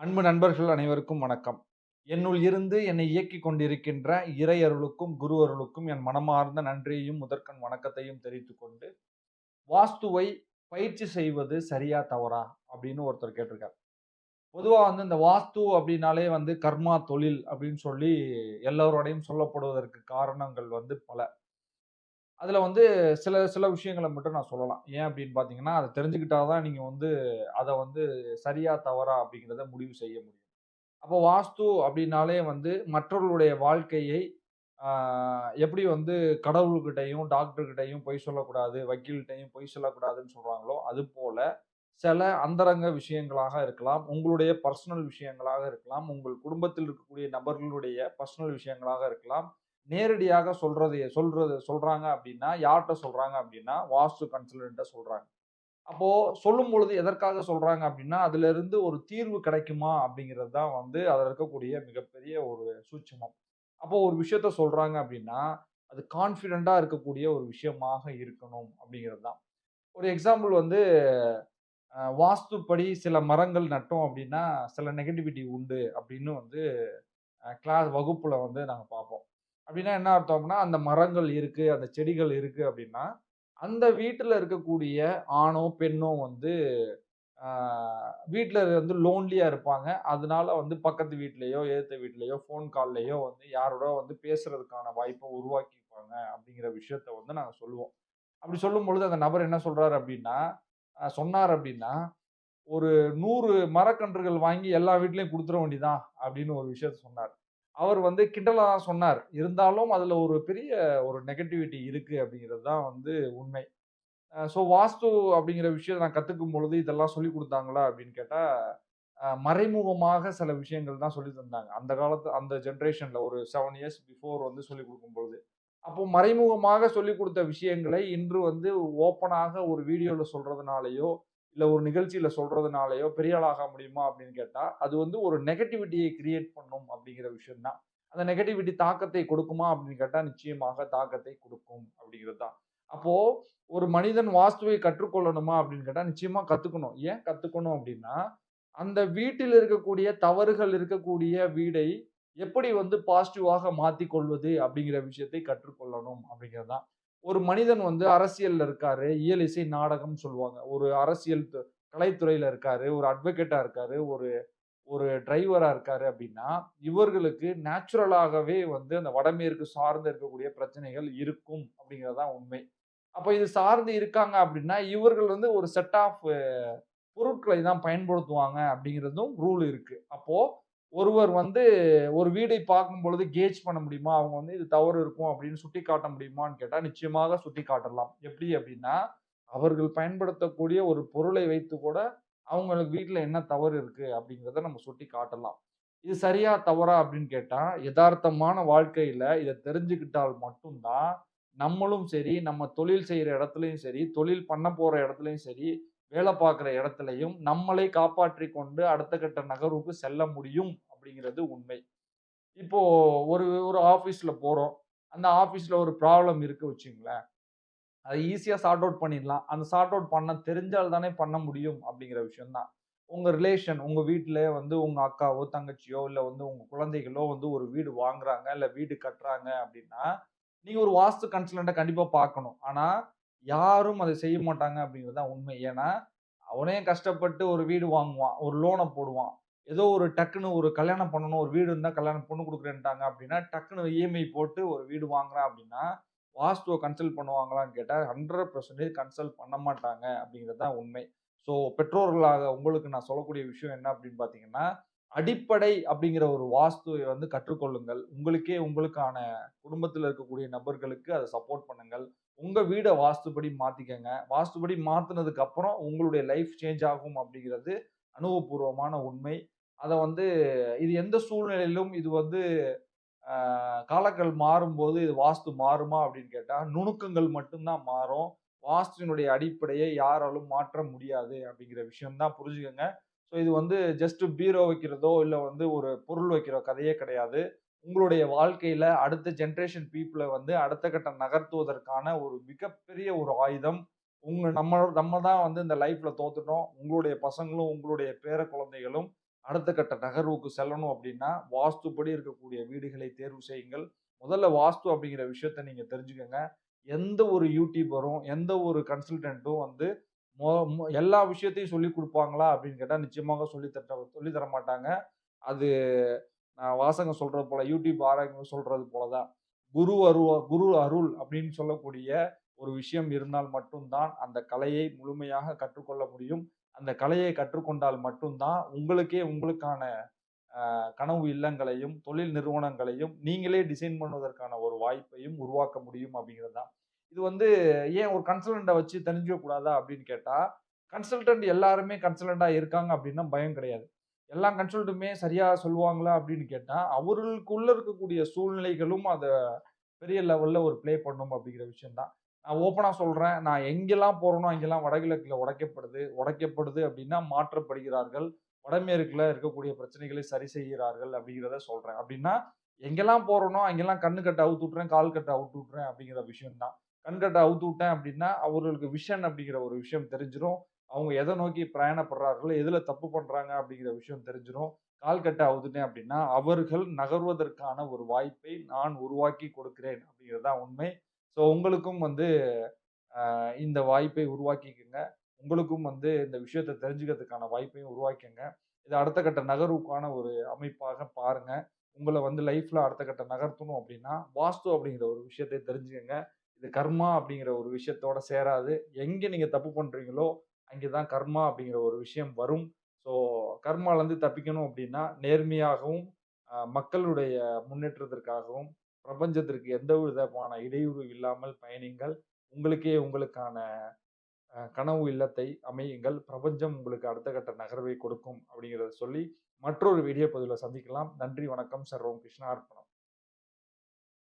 அன்பு நண்பர்கள் அனைவருக்கும் வணக்கம். என்னுள் இருந்து என்னை இயக்கிக் கொண்டிருக்கின்ற இறை அருளுக்கும், குரு அருளுக்கும் என் மனமார்ந்த நன்றியையும், முதற்கண் வணக்கத்தையும் தெரிவித்துக் கொண்டு, வாஸ்துவை பயிற்சி செய்வது சரியா? தவறா? அப்படின்னு ஒருத்தர் கேட்டிருக்கார். பொதுவா வந்து இந்த வாஸ்து அப்படின்னாலே வந்து கர்மா, தொழில் அப்படின்னு சொல்லி எல்லோரோடையும் சொல்லப்படுவதற்கு காரணங்கள் வந்து பல. அதுல வந்து சில சில விஷயங்கள மட்டும் நான் சொல்லலாம். ஏன் அப்படின்னு பார்த்தீங்கன்னா, அத தெரிஞ்சுக்கிட்டா தான் நீங்க வந்து அத வந்து சரியா? தவறா? அப்படிங்கிறத முடிவு செய்ய முடியும். அப்போ வாஸ்து அப்படின்னாலே வந்து மற்றவர்களுடைய வாழ்க்கையை ஆ எப்படி வந்து கடவுள்கிட்டயும், டாக்டர்கிட்டயும் பொய் சொல்லக்கூடாது, வக்கீல்ட்டயும் பொய் சொல்லக்கூடாதுன்னு சொல்றாங்களோ, அதுபோல சில அந்தரங்க விஷயங்களாக இருக்கலாம். உங்களுடைய பர்சனல் விஷயங்களாக இருக்கலாம். உங்கள் குடும்பத்தில் இருக்கக்கூடிய நபர்களுடைய பர்சனல் விஷயங்களாக இருக்கலாம். நேரடியாக சொல்றாங்க அப்படின்னா, யார்ட்ட சொல்றாங்க அப்படின்னா, வாஸ்து கன்சல்டன்ட்ட சொல்றாங்க. அப்போ சொல்லும்பொழுது எதற்காக சொல்றாங்க அப்டின்னா, அதிலிருந்து ஒரு தீர்வு கிடைக்குமா? அப்படிங்கிறது தான் வந்து அதுல இருக்கக்கூடிய மிகப்பெரிய ஒரு சூட்சுமம். அப்போ ஒரு விஷயத்த சொல்றாங்க அப்டின்னா, அது கான்ஃபிடென்ட்டா இருக்கக்கூடிய ஒரு விஷயமாக இருக்கணும் அப்படிங்கிறது தான். ஒரு எக்ஸாம்பிள் வந்து வாஸ்துப்படி சில மரங்கள் நட்டோம் அப்டின்னா, சில நெகட்டிவிட்டி உண்டு அப்படின்னு வந்து வகுப்புல வந்து நாங்க பார்ப்போம். அப்டின்னா என்ன அர்த்தம்னா, அந்த மரங்கள் இருக்கு, அந்த செடிகள் இருக்கு அப்டின்னா, அந்த வீட்டுல இருக்கக்கூடிய ஆணோ, பெண்ணோ வந்து ஆ வீட்ல வந்து லோன்லியா இருப்பாங்க. அதனால வந்து பக்கத்து வீட்லயோ, எதிர்த்த வீட்லயோ, ஃபோன் கால்லயோ வந்து யாரோட வந்து பேசுறதுக்கான வாய்ப்ப உருவாக்கிப்பாங்க அப்படிங்கிற விஷயத்த வந்து நாங்க சொல்லுவோம். அப்படி சொல்லும்பொழுது அந்த நபர் என்ன சொல்றாரு அப்படின்னா, சொன்னார் அப்படின்னா, "ஒரு 100 மரக்கன்றுகள் வாங்கி எல்லா வீட்லயும் குடுத்துற வேண்டியதுதான்" அப்படின்னு ஒரு விஷயத்த சொன்னார். அவர் வந்து கிண்டலா தான் சொன்னார். இருந்தாலும் அதுல ஒரு பெரிய ஒரு நெகட்டிவிட்டி இருக்கு அப்படிங்கிறது தான் வந்து உண்மை. வாஸ்து அப்படிங்கிற விஷயம் நான் கத்துக்கும் பொழுது, இதெல்லாம் சொல்லிக் குடுத்தாங்களா? அப்படின்னு கேட்டா, மறைமுகமாக சில விஷயங்கள் தான் சொல்லி தந்தாங்க. அந்த காலத்து அந்த ஜெனரேஷன்ல ஒரு 7 இயர்ஸ் பிஃபோர் வந்து சொல்லிக் குடுக்கும்பொழுது. அப்போ மறைமுகமாக சொல்லிக் குடுத்த விஷயங்களை இன்று வந்து ஓப்பனாக ஒரு வீடியோல சொல்றதுனாலயோ, இல்ல ஒரு நிகழ்ச்சியில சொல்றதுனாலயோ பெரிய ஆளாக முடியுமா? அப்படின்னு கேட்டா, அது வந்து ஒரு நெகட்டிவிட்டிய கிரியேட் பண்ணும் அப்படிங்கிற விஷயம் தான். அந்த நெகட்டிவிட்டி தாக்கத்தை கொடுக்குமா? அப்படின்னு கேட்டா, நிச்சயமாக தாக்கத்தை கொடுக்கும் அப்படிங்கிறது தான். அப்போ ஒரு மனிதன் வாஸ்துவை கற்றுக்கொள்ளணுமா அப்படின்னு கேட்டா, நிச்சயமா கத்துக்கணும். ஏன் கத்துக்கணும் அப்படின்னா, அந்த வீட்டில் இருக்கக்கூடிய தவறுகள் இருக்கக்கூடிய வீடை எப்படி வந்து பாசிட்டிவாக மாத்திக் கொள்வது அப்படிங்கிற விஷயத்தை கற்றுக்கொள்ளணும் அப்படிங்கிறது தான். ஒரு மனிதன் வந்து அரசியல்ல இருக்காரு. இயல், இசை, நாடகம்னு சொல்லுவாங்க. ஒரு அரசியல் கலைத்துறையில இருக்காரு. ஒரு அட்வொகேட்டா இருக்காரு. ஒரு ஒரு டிரைவரா இருக்காரு அப்படின்னா, இவர்களுக்கு நேச்சுரலாகவே வந்து அந்த வடமேற்கு சார்ந்து இருக்கக்கூடிய பிரச்சனைகள் இருக்கும் அப்படிங்கிறது தான் உண்மை. அப்ப இது சார்ந்து இருக்காங்க அப்படின்னா, இவர்கள் வந்து ஒரு செட் ஆஃப் பொருட்களை தான் பயன்படுத்துவாங்க அப்படிங்கிறதும் ரூல் இருக்கு. அப்போ ஒருவர் வந்து ஒரு வீடை பார்க்கும்பொழுது கேஜ் பண்ண முடியுமா? அவங்க வந்து இது தவறு இருக்கும் அப்படின்னு சுட்டிக்காட்ட முடியுமான்னு கேட்டா, நிச்சயமாக சுட்டிக்காட்டலாம். எப்படி அப்படின்னா, அவர்கள் பயன்படுத்தக்கூடிய ஒரு பொருளை வைத்து கூட அவங்களுக்கு வீட்ல என்ன தவறு இருக்கு அப்படிங்கிறத நம்ம சுட்டிக்காட்டலாம். இது சரியா? தவறா? அப்படின்னு கேட்டா, எதார்த்தமான வாழ்க்கையில இத தெரிஞ்சுக்கிட்டால் மட்டும் தான், நம்மளும் சரி, நம்ம தொழில் செய்ற இடத்துலயும் சரி, தொழில் பண்ண போற இடத்துலயும் சரி, வேலை பார்க்குற இடத்துலயும் நம்மளை காப்பாற்றிக் கொண்டு அடுத்த கட்ட நகர்வுக்கு செல்ல முடியும் அப்படிங்கிறது உண்மை. இப்போ ஒரு ஒரு ஆஃபீஸ்ல போறோம். அந்த ஆஃபீஸ்ல ஒரு ப்ராப்ளம் இருக்கு வச்சுக்கங்களேன். அத ஈஸியா சார்ட் அவுட் பண்ணிடலாம். அந்த சார்ட் அவுட் பண்ண தெரிஞ்சால் தானே பண்ண முடியும் அப்படிங்கிற விஷயம் தான். உங்க ரிலேஷன் உங்க வீட்ல வந்து உங்க அக்காவோ, தங்கச்சியோ இல்ல வந்து உங்க குழந்தைகளோ வந்து ஒரு வீடு வாங்குறாங்க, இல்ல வீடு கட்டுறாங்க அப்படின்னா, நீங்க ஒரு வாஸ்து கன்சல்டன்ட்ட கண்டிப்பா பார்க்கணும். ஆனா, யாரும் அத செய்ய மாட்டாங்க அப்படிங்கிறது தான் உண்மை. ஏன்னா, அவனே கஷ்டப்பட்டு ஒரு வீடு வாங்குவான். ஒரு லோன போடுவான். ஏதோ ஒரு டக்குனு ஒரு கல்யாணம் பண்ணணும். ஒரு வீடு இருந்தா கல்யாணம் பொண்ணு குடுக்குறேன்ட்டாங்க அப்படின்னா, டக்குனு இஎம்ஐ போட்டு ஒரு வீடு வாங்குறான் அப்படின்னா, வாஸ்துவ கன்சல்ட் பண்ணுவாங்களான்னு கேட்டா 100% கன்சல்ட் பண்ண மாட்டாங்க அப்படிங்கிறது தான் உண்மை. பெற்றோர்களாக உங்களுக்கு நான் சொல்லக்கூடிய விஷயம் என்ன அப்படின்னு பார்த்தீங்கன்னா, அடிப்படை அப்படிங்கிற ஒரு வாஸ்துவை வந்து கற்றுக்கொள்ளுங்கள். உங்களுக்கான குடும்பத்தில இருக்கக்கூடிய நபர்களுக்கு அத சப்போர்ட் பண்ணுங்கள். உங்க வீட வாஸ்துபடி மாத்திக்கங்க. வாஸ்துபடி மாத்துனதுக்கு அப்புறம் உங்களுடைய லைஃப் சேஞ்ச் ஆகும் அப்படிங்கிறது அனுபவபூர்வமான உண்மை. அத வந்து இது எந்த சூழ்நிலையிலும் இது வந்து அ காலங்கள் மாறும்போது இது வாஸ்து மாறுமா அப்படின்னு கேட்டா, நுணுக்கங்கள் மட்டும் தான் மாறும். வாஸ்துவினுடைய அடிப்படையை யாராலும் மாற்ற முடியாது அப்படிங்கிற விஷயம் தான் புரிஞ்சுக்கங்க. இது வந்து ஜஸ்ட் பீரோ வைக்கிறதோ, இல்ல வந்து ஒரு பொருள் வைக்கிற கதையே கிடையாது. உங்களுடைய வாழ்க்கையில அடுத்த ஜெனரேஷன் பீப்பிள வந்து அடுத்த கட்டம் நகர்த்துவதற்கான ஒரு மிகப்பெரிய ஒரு ஆயுதம். நம்ம நம்ம தான் வந்து இந்த லைஃப்ல தோத்துட்டோம். உங்களுடைய பசங்களும், உங்களுடைய பேர குழந்தைகளும் அடுத்த கட்ட நகர்வுக்கு செல்லணும் அப்படின்னா, வாஸ்துப்படி இருக்கக்கூடிய வீடுகளை தேர்வு செய்யுங்கள். முதல்ல வாஸ்து அப்படிங்கிற விஷயத்த நீங்க தெரிஞ்சுக்கங்க. எந்த ஒரு யூடியூபரும், எந்த ஒரு கன்சல்டன்ட்டும் வந்து மொ மொ எல்லா விஷயத்தையும் சொல்லிக் குடுப்பாங்களா அப்படின்னு கேட்டா, நிச்சயமாக சொல்லி தர மாட்டாங்க. அது நான் வாசகம் சொல்றது போல, யூடியூப் ஆராய்ச்சி சொல்றது போல தான். குரு அருள் அப்படின்னு சொல்லக்கூடிய ஒரு விஷயம் இருந்தால் மட்டும் தான், அந்த கலையை முழுமையாக கற்றுக்கொள்ள முடியும். அந்த கலையை கற்றுக்கொண்டால் மட்டும் தான், உங்களுக்கே உங்களுக்கான கனவு இல்லங்களையும், தொழில் நிறுவனங்களையும் நீங்களே டிசைன் பண்ணுவதற்கான ஒரு வாய்ப்பையும் உருவாக்க முடியும் அப்படிங்கிறது தான். இது வந்து ஏன் ஒரு கன்சல்டன்ட்ட வச்சு தெரிஞ்சுக்க கூடாதா அப்படின்னு கேட்டா, கன்சல்டன்ட் எல்லாருமே கன்சல்டன்ட்டா இருக்காங்க அப்படின்னா பயம் கிடையாது. எல்லா கன்சல்டன்ட்டுமே சரியா சொல்லுவாங்களா அப்படின்னு கேட்டா, அவர்களுக்குள்ள இருக்கக்கூடிய சூழ்நிலைகளும் அத பெரிய லெவல்ல ஒரு ப்ளே பண்ணும் அப்படிங்கிற விஷயம் தான். நான் ஓப்பனா சொல்றேன். நான் எங்கெல்லாம் போறேனோ, அங்கெல்லாம் வடகிழக்குல உடைக்கப்படுது. உடைக்கப்படுது அப்படின்னா மாற்றப்படுகிறார்கள். வடமேற்குல இருக்கக்கூடிய பிரச்சனைகளை சரி செய்கிறார்கள் அப்படிங்கிறத சொல்றேன். அப்படின்னா, எங்கெல்லாம் போறேனோ, அங்கெல்லாம் கண்ணு கட்ட அவுத்து விட்டுறேன், கால் கட்ட அவுத்து விட்டுறேன் அப்படிங்கிற விஷயம் தான். கண் கட்ட அவுத்து விட்டேன் அப்படின்னா, அவர்களுக்கு விஷன் அப்படிங்கிற ஒரு விஷயம் தெரிஞ்சிரும். அவங்க எத நோக்கி பிரயாணப்படுறார்கள், எதுல தப்பு பண்றாங்க அப்படிங்கிற விஷயம் தெரிஞ்சிரும். கால் கட்ட அவுத்துட்டேன் அப்படின்னா, அவர்கள் நகர்வதற்கான ஒரு வாய்ப்பை நான் உருவாக்கி கொடுக்கிறேன் அப்படிங்கிறது தான் உண்மை. ஸோ உங்களுக்கும் வந்து இந்த வாய்ப்பை உருவாக்கிக்கங்க. உங்களுக்கும் வந்து இந்த விஷயத்த தெரிஞ்சுக்கிறதுக்கான வாய்ப்பையும் உருவாக்கிக்கங்க. இது அடுத்த கட்ட நகர்வுக்கான ஒரு அமைப்பாக பாருங்க. உங்கள வந்து லைஃப்ல அடுத்த கட்ட நகர்த்தணும் அப்டின்னா, வாஸ்து அப்படிங்கிற ஒரு விஷயத்தை தெரிஞ்சுக்கங்க. இது கர்மா அப்படிங்கிற ஒரு விஷயத்தோட சேராது. எங்க நீங்க தப்பு பண்றீங்களோ, அங்கே தான் கர்மா அப்படிங்கிற ஒரு விஷயம் வரும். ஸோ கர்மாலருந்து தப்பிக்கணும் அப்டின்னா, நேர்மையாகவும், மக்களுடைய முன்னேற்றத்திற்காகவும், பிரபஞ்சத்திற்கு எந்த விதமான இடையூறு இல்லாமல் பயணியுங்கள். உங்களுக்கே உங்களுக்கான கனவு இல்லத்தை அமையுங்கள். பிரபஞ்சம் உங்களுக்கு அடுத்த கட்ட நகர்வை கொடுக்கும் அப்படிங்கிறத சொல்லி, மற்றொரு வீடியோ பதிவுல சந்திக்கலாம். நன்றி, வணக்கம். சர்வம் கிருஷ்ணார்ப்பணம்.